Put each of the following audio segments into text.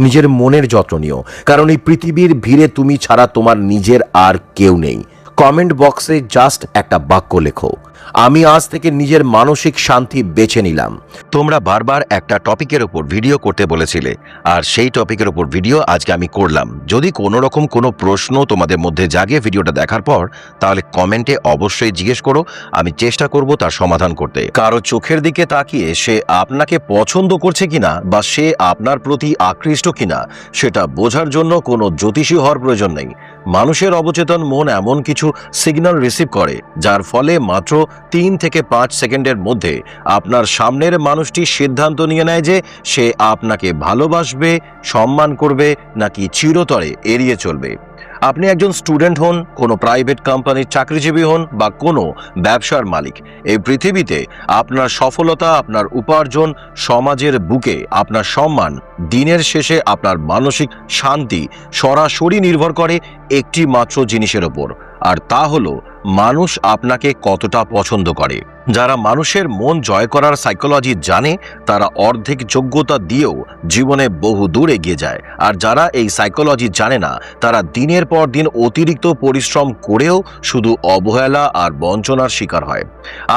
নিজের মনের যত্ন নিও, কারণ এই পৃথিবীর ভিড়ে তুমি ছাড়া তোমার নিজের আর কেউ নেই। কমেন্ট বক্সে জাস্ট একটা বাক্য লেখো, আমি আজ থেকে নিজের মানসিক শান্তি বেছে নিলাম। তোমরা বারবার একটা টপিকের উপর ভিডিও করতে বলেছিলে, আর সেই টপিকের উপর ভিডিও আজকে আমি করলাম। যদি কোনো রকম কোনো প্রশ্ন তোমাদের মধ্যে জাগে ভিডিওটা দেখার পর, তাহলে কমেন্টে অবশ্যই জিজ্ঞেস করো, আমি চেষ্টা করব তার সমাধান করতে। কারো চোখের দিকে তাকিয়ে সে আপনাকে পছন্দ করছে কিনা বা সে আপনার প্রতি আকৃষ্ট কিনা সেটা বোঝার জন্য কোনো জ্যোতিষী হওয়ার প্রয়োজন নেই। মানুষের অবচেতন মন এমন কিছু সিগন্যাল রিসিভ করে যার ফলে মাত্র 3 থেকে 5 সেকেন্ডের মধ্যে আপনার সামনের মানুষটি সিদ্ধান্ত নিয়ে নেয় যে সে আপনাকে ভালোবাসবে, সম্মান করবে নাকি চিরতরে এড়িয়ে চলবে। আপনি একজন স্টুডেন্ট হন, কোনো প্রাইভেট কোম্পানির চাকরিজীবী হন বা কোনো ব্যবসার মালিক, এই পৃথিবীতে আপনার সফলতা, আপনার উপার্জন, সমাজের বুকে আপনার সম্মান, দিনের শেষে আপনার মানসিক শান্তি সরাসরি নির্ভর করে একটি মাত্র জিনিসের ওপর, আর তা হলো মানুষ আপনাকে কতটা পছন্দ করে। যারা মানুষের মন জয় করার সাইকোলজি জানে তারা অর্ধেক যোগ্যতা দিয়েও জীবনে বহু দূর এগিয়ে যায়, আর যারা এই সাইকোলজি জানে না তারা দিনের পর দিন অতিরিক্ত পরিশ্রম করেও শুধু অবহেলা আর বঞ্চনার শিকার হয়।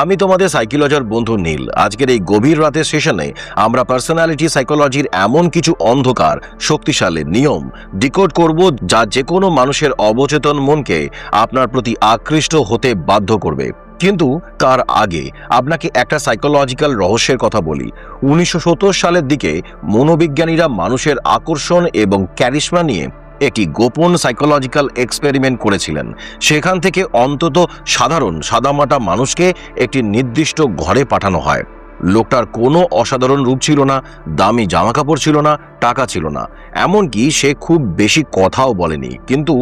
আমি তোমাদের সাইকোলজির বন্ধু নীল। আজকের এই গভীর রাতের সেশনে আমরা পার্সোনালিটি সাইকোলজির এমন কিছু অন্ধকার শক্তিশালী নিয়ম ডিকোড করব যা যে কোনো মানুষের অবচেতন মনকে আপনার প্রতি আকৃষ্ট হতে বাধ্য করবে। কিন্তু তার আগে আপনাকে একটা সাইকোলজিক্যাল রহস্যের কথা বলি। 1970 সালের দিকে মনোবিজ্ঞানীরা মানুষের আকর্ষণ এবং ক্যারিশমা নিয়ে একটি গোপন সাইকোলজিক্যাল এক্সপেরিমেন্ট করেছিলেন। সেখান থেকে অন্তত সাধারণ সাদামাটা মানুষকে একটি নির্দিষ্ট ঘরে পাঠানো হয়। লোকটার কোনো অসাধারণ রূপ ছিল না, দামি জামাকাপড় ছিল না, টাকা ছিল না, এমনকি সে খুব বেশি কথাও বলেনি। কিন্তু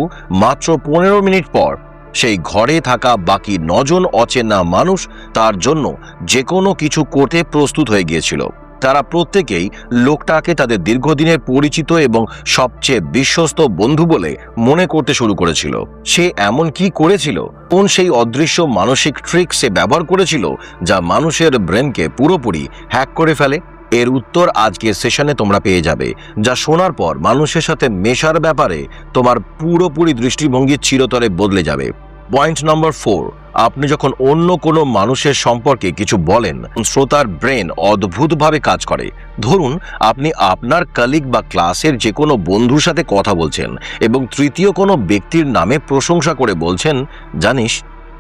মাত্র 15 মিনিট পর সেই ঘরে থাকা বাকি 9 জন অচেনা মানুষ তার জন্য যে কোনো কিছু করতে প্রস্তুত হয়ে গিয়েছিল। তারা প্রত্যেকেই লোকটাকে তাদের দীর্ঘদিনের পরিচিত এবং সবচেয়ে বিশ্বস্ত বন্ধু বলে মনে করতে শুরু করেছিল। সে এমন কি করেছিল? কোন সেই অদৃশ্য মানসিক ট্রিক সে ব্যবহার করেছিল যা মানুষের ব্রেনকে পুরোপুরি হ্যাক করে ফেলে? এর উত্তর আজকের সেশনে তোমরা পেয়ে যাবে, যা শোনার পর মানুষের সাথে মেশার ব্যাপারে তোমার পুরোপুরি দৃষ্টিভঙ্গি চিরতরে বদলে যাবে। পয়েন্ট নম্বর 4, আপনি যখন অন্য কোনো মানুষের সম্পর্কে কিছু বলেন, শ্রোতার ব্রেন অদ্ভুতভাবে কাজ করে। ধরুন আপনি আপনার কলিগ বা ক্লাসের যে কোনো বন্ধুর সাথে কথা বলছেন এবং তৃতীয় কোনো ব্যক্তির নামে প্রশংসা করে বলছেন, জানিস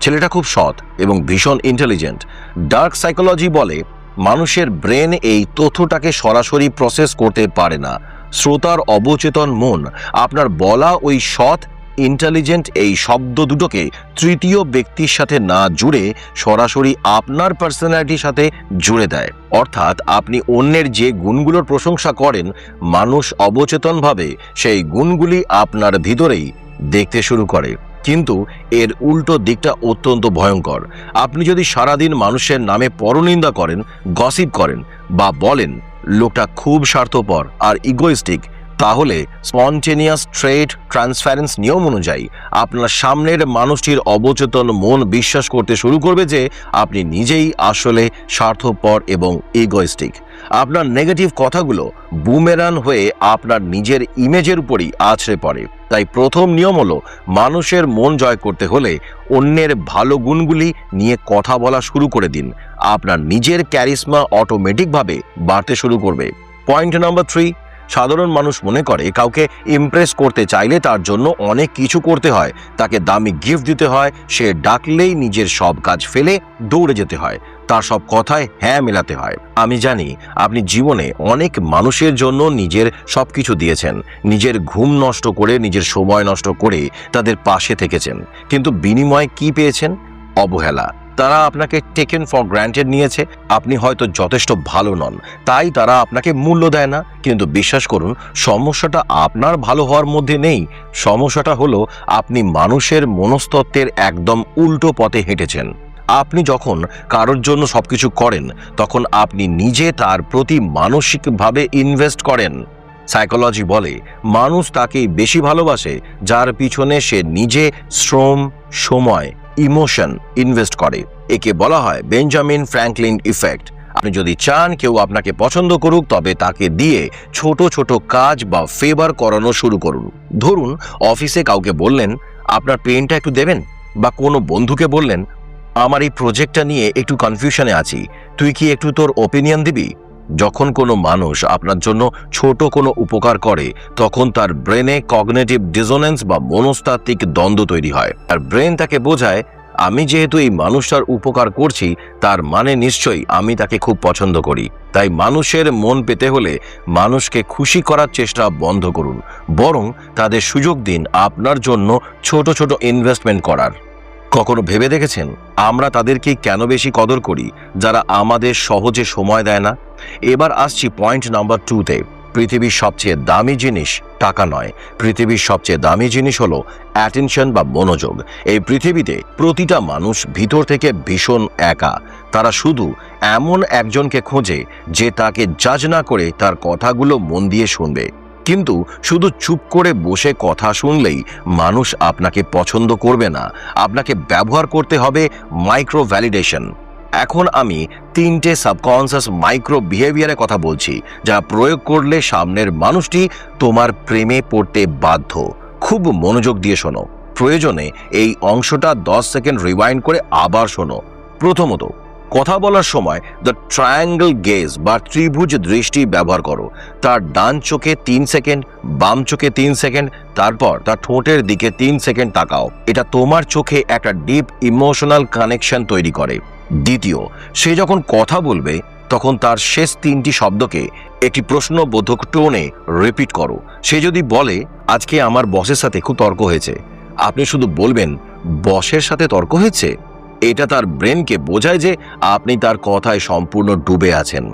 ছেলেটা খুব সৎ এবং ভীষণ ইন্টেলিজেন্ট। ডার্ক সাইকোলজি বলে মানুষের ব্রেন এই তথ্যটাকে সরাসরি প্রসেস করতে পারে না। শ্রোতার অবচেতন মন আপনার বলা ওই সৎ, ইন্টেলিজেন্ট এই শব্দ দুটোকে তৃতীয় ব্যক্তির সাথে না জুড়ে সরাসরি আপনার পার্সোনালিটির সাথে জুড়ে দেয়। অর্থাৎ আপনি অন্যের যে গুণগুলোর প্রশংসা করেন, মানুষ অবচেতনভাবে সেই গুণগুলি আপনার ভিতরেই দেখতে শুরু করে। কিন্তু এর উল্টো দিকটা অত্যন্ত ভয়ঙ্কর। আপনি যদি সারাদিন মানুষের নামে পরনিন্দা করেন, গসিপ করেন বা বলেন লোকটা খুব স্বার্থপর আর ইগোইস্টিক, তাহলে স্পন্টেনিয়াস ট্রেট ট্রান্সফারেন্স নিয়ম অনুযায়ী আপনার সামনের মানুষটির অবচেতন মন বিশ্বাস করতে শুরু করবে যে আপনি নিজেই আসলে স্বার্থপর এবং ইগোইস্টিক। আপনার নেগেটিভ কথাগুলো বুমেরান হয়ে আপনার নিজের ইমেজের উপরই আছড়ে পড়ে। তাই প্রথম নিয়ম হলো, মানুষের মন জয় করতে হলে অন্যের ভালো গুণগুলি নিয়ে কথা বলা শুরু করে দিন। আপনার নিজের ক্যারিশমা অটোমেটিকভাবে বাড়তে শুরু করবে। পয়েন্ট নাম্বার 3, সাধারণ মানুষ মনে করে কাউকে ইমপ্রেস করতে চাইলে তার জন্য অনেক কিছু করতে হয়, তাকে দামি গিফট দিতে হয়, সে ডাকলেই নিজের সব কাজ ফেলে দৌড়ে যেতে হয়, তার সব কথায় হ্যাঁ মেলাতে হয়। আমি জানি আপনি জীবনে অনেক মানুষের জন্য নিজের সবকিছু দিয়েছেন, নিজের ঘুম নষ্ট করে, নিজের সময় নষ্ট করে তাদের পাশে থেকেছেন, কিন্তু বিনিময়ে কি পেয়েছেন? অবহেলা। তারা আপনাকে টেকেন ফর গ্রান্টেড নিয়েছে। আপনি হয়তো যথেষ্ট ভালো নন, তাই তারা আপনাকে মূল্য দেয় না। কিন্তু বিশ্বাস করুন, সমস্যাটা আপনার ভালো হওয়ার মধ্যে নেই। সমস্যাটা হলো আপনি মানুষের মনস্তত্ত্বের একদম উল্টো পথে হেঁটেছেন। আপনি যখন কারোর জন্য সবকিছু করেন, তখন আপনি নিজে তার প্রতি মানসিকভাবে ইনভেস্ট করেন। সাইকোলজি বলে মানুষ তাকেই বেশি ভালোবাসে যার পিছনে সে নিজে শ্রম, সময়, ইমোশন ইনভেস্ট করে। একে বলা হয় বেঞ্জামিন ফ্র্যাঙ্কলিন ইফেক্ট। আপনি যদি চান কেউ আপনাকে পছন্দ করুক, তবে তাকে দিয়ে ছোট ছোট কাজ বা ফেভার করানো শুরু করুন। ধরুন অফিসে কাউকে বললেন আপনার পেনটা একটু দেবেন, বা কোনো বন্ধুকে বললেন আমার এই প্রজেক্টটা নিয়ে একটু কনফিউশনে আছি, তুই কি একটু তোর ওপিনিয়ন দিবি। যখন কোনো মানুষ আপনার জন্য ছোট কোনো উপকার করে, তখন তার ব্রেনে কগনিটিভ ডিসোনেন্স বা মনস্তাত্ত্বিক দ্বন্দ্ব তৈরি হয়। আর ব্রেন তাকে বোঝায় আমি যেহেতু এই মানুষটার উপকার করছি, তার মানে নিশ্চয়ই আমি তাকে খুব পছন্দ করি। তাই মানুষের মন পেতে হলে মানুষকে খুশি করার চেষ্টা বন্ধ করুন, বরং তাদের সুযোগ দিন আপনার জন্য ছোট ছোট ইনভেস্টমেন্ট করার। কখনো ভেবে দেখেছেন আমরা তাদেরকে কেন বেশি কদর করি? যারা আমাদের সহজে সময় দেয় না। এবার আসছি পয়েন্ট নাম্বার 2-তে। পৃথিবীর সবচেয়ে দামি জিনিস টাকা নয়, পৃথিবীর সবচেয়ে দামি জিনিস হলো অ্যাটেনশন বা মনোযোগ। এই পৃথিবীতে প্রতিটা মানুষ ভিতর থেকে ভীষণ একা। তারা শুধু এমন একজনকে খোঁজে যে তাকে জাজ না করে তার কথাগুলো মন দিয়ে শুনবে। কিন্তু শুধু চুপ করে বসে কথা শুনলেই মানুষ আপনাকে পছন্দ করবে না। আপনাকে ব্যবহার করতে হবে মাইক্রো ভ্যালিডেশন। এখন আমি 3টে সাবকনসিয়াস মাইক্রো বিহেভিয়ারের কথা বলছি, যা প্রয়োগ করলে সামনের মানুষটি তোমার প্রেমে পড়তে বাধ্য। খুব মনোযোগ দিয়ে শোনো, প্রয়োজনে এই অংশটা 10 সেকেন্ড রিওয়াইন্ড করে আবার শোনো। প্রথমত, কথা বলার সময় দ্য ট্রায়াঙ্গেল গেজ বা ত্রিভুজ দৃষ্টি ব্যবহার করো। তার ডান চোখে 3 সেকেন্ড, বাম চোখে 3 সেকেন্ড, তারপর তার ঠোঁটের দিকে 3 সেকেন্ড তাকাও। এটা তোমার চোখে একটা ডিপ ইমোশনাল কানেকশন তৈরি করে। দ্বিতীয়, সে যখন কথা বলবে তখন তার শেষ 3টি শব্দকে একটি প্রশ্নবোধক টোনে রিপিট করো। সে যদি বলে আজকে আমার বসের সাথে খুব তর্ক হয়েছে, আপনি শুধু বলবেন বসের সাথে তর্ক হয়েছে। এটা তার ব্রেনকে বোঝায় যে আপনি তার কথায় সম্পূর্ণ ডুবে আছেন।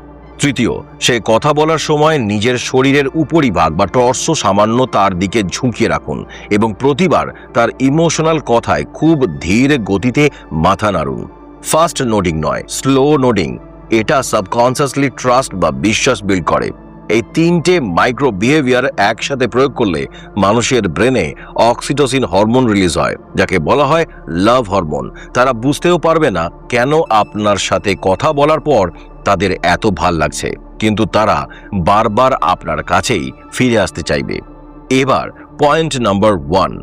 তৃতীয়, সে কথা বলার সময় নিজের শরীরের উপরিভাগ বা টর্সো সামান্য তার দিকে ঝুঁকিয়ে রাখুন এবং প্রতিবার তার ইমোশনাল কথায় খুব ধীর গতিতে মাথা নাড়ুন। ফাস্ট নোডিং নয়, স্লো নোডিং। এটা সাবকনসিয়াসলি ট্রাস্ট বা বিশ্বাস বিল্ড করে। এই 3টে মাইক্রো বিহেভিয়ার একসাথে প্রয়োগ করলে মানুষের ব্রেনে অক্সিটোসিন হরমোন রিলিজ হয়, যাকে বলা হয় লাভ হরমোন। তারা বুঝতেও পারবে না কেন আপনার সাথে কথা বলার পর তাদের এত ভাল লাগছে, কিন্তু তারা বারবার আপনার কাছেই ফিরে আসতে চাইবে। এবার পয়েন্ট নাম্বার 1।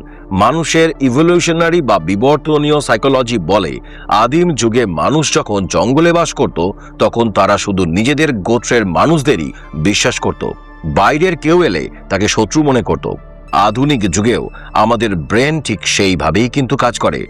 মানুষের ইভলিউশনারি বা বিবর্তনীয় সাইকোলজি বলে আদিম যুগে মানুষ যখন জঙ্গলে বাস করত, তখন তারা শুধু নিজেদের গোত্রের মানুষদেরই বিশ্বাস করত। বাইরের কেউ এলে তাকে শত্রু মনে করত। আধুনিক যুগেও আমাদের ব্রেন ঠিক সেইভাবেই কিন্তু কাজ করে।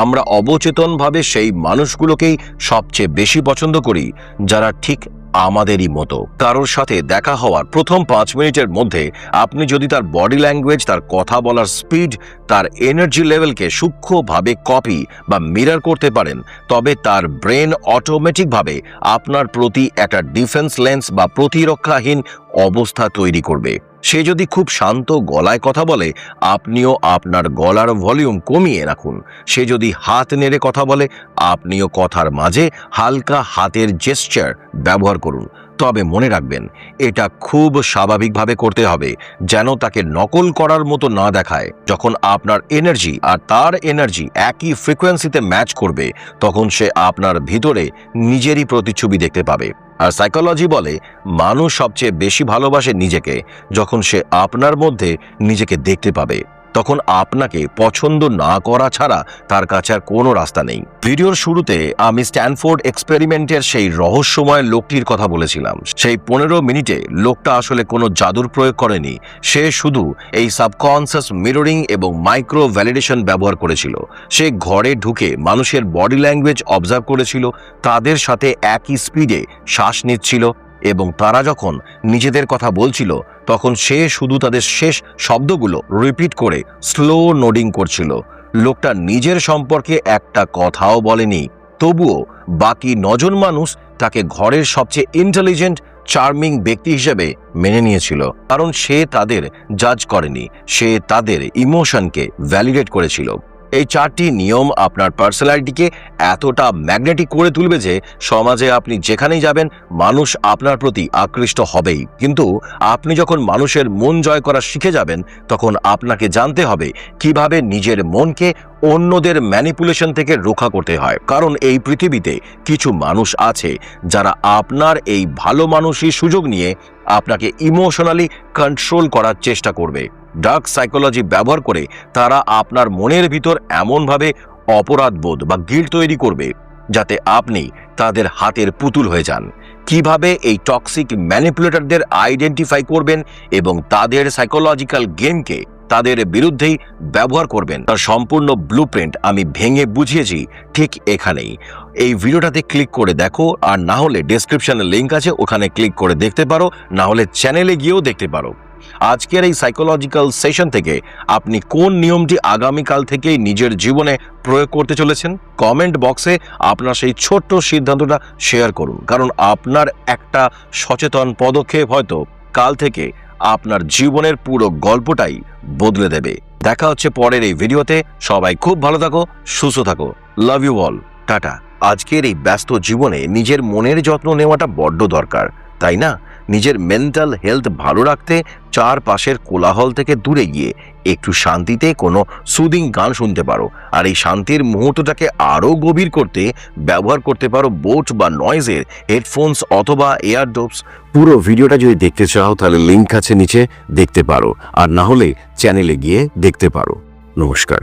আমরা অবচেতনভাবে সেই মানুষগুলোকেই সবচেয়ে বেশি পছন্দ করি যারা ঠিক আমাদেরই মতো। কারোর সাথে দেখা হওয়ার প্রথম 5 মিনিটের মধ্যে আপনি যদি তার বডি ল্যাঙ্গুয়েজ, তার কথা বলার স্পিড, তার এনার্জি লেভেলকে সূক্ষ্মভাবে কপি বা মিরর করতে পারেন, তবে তার ব্রেন অটোমেটিকভাবে আপনার প্রতি একটা ডিফেন্স লেন্স বা প্রতিরক্ষাহীন অবস্থা তৈরি করবে। সে যদি খুব শান্ত গলায় কথা বলে, আপনিও আপনার গলার ভলিউম কমিয়ে রাখুন। সে যদি হাত নেড়ে কথা বলে, আপনিও কথার মাঝে হালকা হাতের জেস্চার ব্যবহার করুন। তবে মনে রাখবেন, এটা খুব স্বাভাবিকভাবে করতে হবে, যেন তাকে নকল করার মতো না দেখায়। যখন আপনার এনার্জি আর তার এনার্জি একই ফ্রিকোয়েন্সিতে ম্যাচ করবে, তখন সে আপনার ভিতরে নিজেরই প্রতিচ্ছবি দেখতে পাবে। আর সাইকোলজি বলে মানুষ সবচেয়ে বেশি ভালোবাসে নিজেকে যখন সে আপনার মধ্যে নিজেকে দেখতে পাবে। তখন আপনাকে পছন্দ না করা ছাড়া তার কাছে আর কোনো রাস্তা নেই। ভিডিওর শুরুতে আমি স্ট্যানফোর্ড এক্সপেরিমেন্টের সেই রহস্যময় লোকটির কথা বলেছিলাম। সেই 15 মিনিটে লোকটা আসলে কোনো জাদুর প্রয়োগ করেনি। সে শুধু এই সাবকনসিয়াস মিররিং এবং মাইক্রো ভ্যালিডেশন ব্যবহার করেছিল। সে ঘরে ঢুকে মানুষের বডি ল্যাঙ্গুয়েজ অবজার্ভ করেছিল, তাদের সাথে একই স্পিডে শ্বাস নিচ্ছিল, এবং তারা যখন নিজেদের কথা বলছিল তখন সে শুধু তাদের শেষ শব্দগুলো রিপিট করে স্লো নোডিং করছিল। লোকটা নিজের সম্পর্কে একটা কথাও বলেনি, তবুও বাকি 9 জন মানুষ তাকে ঘরের সবচেয়ে ইন্টেলিজেন্ট, চার্মিং ব্যক্তি হিসেবে মেনে নিয়েছিল। কারণ সে তাদের জাজ করেনি, সে তাদের ইমোশনকে ভ্যালিডেট করেছিল। এই 4টি নিয়ম আপনার পার্সোনালিটিকে এতটা ম্যাগনেটিক করে তুলবে যে সমাজে আপনি যেখানেই যাবেন মানুষ আপনার প্রতি আকৃষ্ট হবেই। কিন্তু আপনি যখন মানুষের মন জয় করা শিখে যাবেন তখন আপনাকে জানতে হবে কিভাবে নিজের মনকে অন্যদের ম্যানিপুলেশন থেকে রক্ষা করতে হয়। কারণ এই পৃথিবীতে কিছু মানুষ আছে যারা আপনার এই ভালো মানুষই সুযোগ নিয়ে আপনাকে ইমোশনালি কন্ট্রোল করার চেষ্টা করবে। ডার্ক সাইকোলজি ব্যবহার করে তারা আপনার মনের ভিতর এমনভাবে অপরাধবোধ বা গিল্ট তৈরি করবে যাতে আপনি তাদের হাতের পুতুল হয়ে যান। কিভাবে এই টক্সিক ম্যানিপুলেটরদের আইডেন্টিফাই করবেন এবং তাদের সাইকোলজিক্যাল গেমকে তাদের বিরুদ্ধেই ব্যবহার করবেন তার সম্পূর্ণ ব্লুপ্রিন্ট আমি ভেঙে বুঝিয়েছি ঠিক এখানেই। এই ভিডিওটাতে ক্লিক করে দেখো, আর না হলে ডেসক্রিপশনে লিংক আছে, ওখানে ক্লিক করে দেখতে পারো, না হলে চ্যানেলে গিয়েও দেখতে পারো। আজকের এই সাইকোলজিক্যাল সেশন থেকে আপনি কোন নিয়মটি আগামীকাল থেকেই নিজের জীবনে প্রয়োগ করতে চলেছেন কমেন্ট বক্সে আপনার সেই ছোট্ট সিদ্ধান্তটা শেয়ার করুন। কারণ আপনার একটা সচেতন পদক্ষেপ হয়তো কাল থেকে আপনার জীবনের পুরো গল্পটাই বদলে দেবে। দেখা হচ্ছে পরের এই ভিডিওতে। সবাই খুব ভালো থাকো, সুস্থ থাকো। Love you all, tata. আজকের এই ব্যস্ত জীবনে নিজের মনের যত্ন নেওয়াটা বড্ড দরকার, তাই না? নিজের মেন্টাল হেলথ ভালো রাখতে চারপাশের কোলাহল থেকে দূরে গিয়ে একটু শান্তিতে কোনো সুদিং গান শুনতে পারো। আর এই শান্তির মুহূর্তটাকে আরও গভীর করতে ব্যবহার করতে পারো বোট বা নয়েজের হেডফোনস অথবা এয়ারডোপস। পুরো ভিডিওটা যদি দেখতে চাও তাহলে লিংক আছে নিচে, দেখতে পারো, আর না হলে চ্যানেলে গিয়ে দেখতে পারো। নমস্কার।